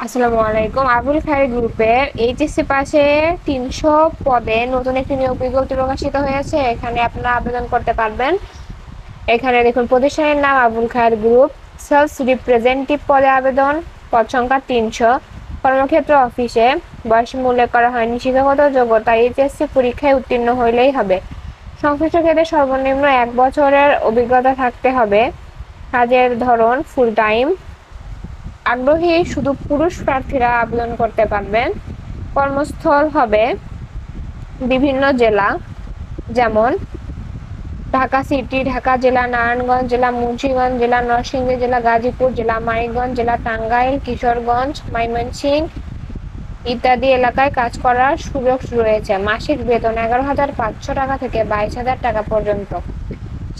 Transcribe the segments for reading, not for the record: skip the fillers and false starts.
আসসালামু আলাইকুম। আবুল খায়ের গ্রুপের এইচএসসি পাশে 300 পদে নতুন একটি নিয়োগ বিজ্ঞপ্তি প্রকাশিত হয়েছে। এখানে আপনারা আবেদন করতে পারবেন। এখানে দেখুন প্রতিষ্ঠানের নাম আবুল খায়ের গ্রুপ, সেলস রিপ্রেজেন্টেটিভ পদে আবেদন, পদ সংখ্যা 300, কর্মক্ষেত্র অফিসে, বয়স উল্লেখ করা হয়নি, শিক্ষাগত যোগ্যতা এইচএসসি পরীক্ষায় উত্তীর্ণ হইলেই হবে। সংশ্লিষ্ট ক্ষেত্রে সর্বনিম্ন 1 বছরের অভিজ্ঞতা থাকতে হবে। কাজের ধরন ফুল টাইম। আগ্রহী শুধু পুরুষ প্রার্থীরা আবেদন করতে পারবেন। কর্মস্থল হবে বিভিন্ন জেলা, যেমন ঢাকা সিটি, ঢাকা জেলা, নারায়ণগঞ্জ জেলা, মুন্সিগঞ্জ জেলা, নরসিংদী জেলা, গাজীপুর জেলা, মানিকগঞ্জ জেলা, টাঙ্গাইল, কিশোরগঞ্জ, ময়মনসিংহ ইত্যাদি এলাকায় কাজ করার সুযোগ রয়েছে। মাসিক বেতন 11,500 টাকা থেকে 22,000 টাকা পর্যন্ত।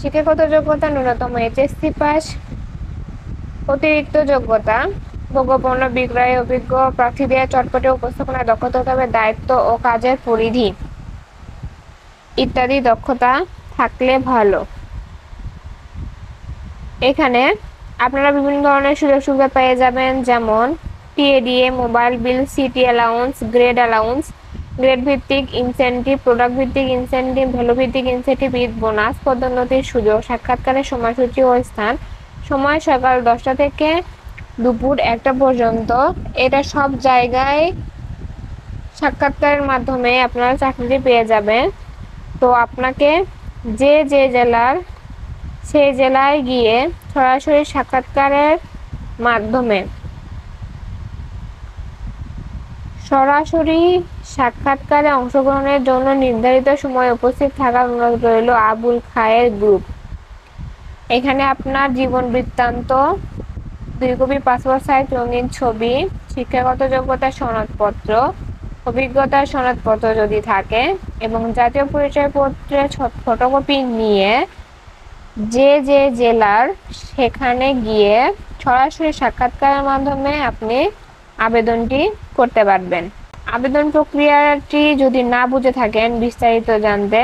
শিক্ষাগত যোগ্যতা ন্যূনতম এইচএসসি পাস। অতিরিক্ত যোগ্যতা ভোগ্যপণ্য বিক্রয়ে অভিজ্ঞ প্রার্থীদের চটপটে উপস্থাপনায় দক্ষতা হতে হবে। দায়িত্ব ও কাজের পরিধি ইত্যাদি দক্ষতা থাকলে ভালো। এখানে আপনারা বিভিন্ন ধরনের সুযোগ সুবিধা পেয়ে যাবেন, যেমন TA DA, mobile bill, city allowance, grade allowance, grade ভিত্তিক ইনসেন্টিভ, প্রোডাক্ট ভিত্তিক ইনসেন্টিভ, ভ্যালু ভিত্তিক ইনসেন্টিভ, ঈদ বোনাস, পদোন্নতির সুযোগ। সাক্ষাৎকারের সময়সূচি ও স্থান: সময় সকাল 10টা থেকে দুপুর 1টা পর্যন্ত। এটা সব জায়গায় সাক্ষাৎকারের মাধ্যমে আপনারা চাকরিটি পেয়ে যাবেন। তো আপনাকে যে জেলার সেই জেলায় গিয়ে সরাসরি সাক্ষাৎকারের মাধ্যমে সাক্ষাৎকারে অংশগ্রহণের জন্য নির্ধারিত সময়ে উপস্থিত থাকার অনুরোধ রইল। আবুল খায়ের গ্রুপ। এখানে আপনার জীবন বৃত্তান্ত, 2 কপি পাসপোর্ট সাইজ রঙিন ছবি, শিক্ষাগত যোগ্যতা সনদপত্র, অভিজ্ঞতার সনদপত্র যদি থাকে, এবং জাতীয় পরিচয়পত্রের ফটোকপি নিয়ে যে জেলার সেখানে গিয়ে সরাসরি সাক্ষাৎকারের মাধ্যমে আপনি আবেদনটি করতে পারবেন। আবেদন প্রক্রিয়াটি যদি না বুঝে থাকেন, বিস্তারিত জানতে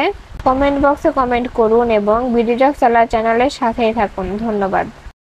কমেন্ট বক্সে কমেন্ট করুন এবং বিডিজক চ্যানেলের সাথেই থাকুন। ধন্যবাদ।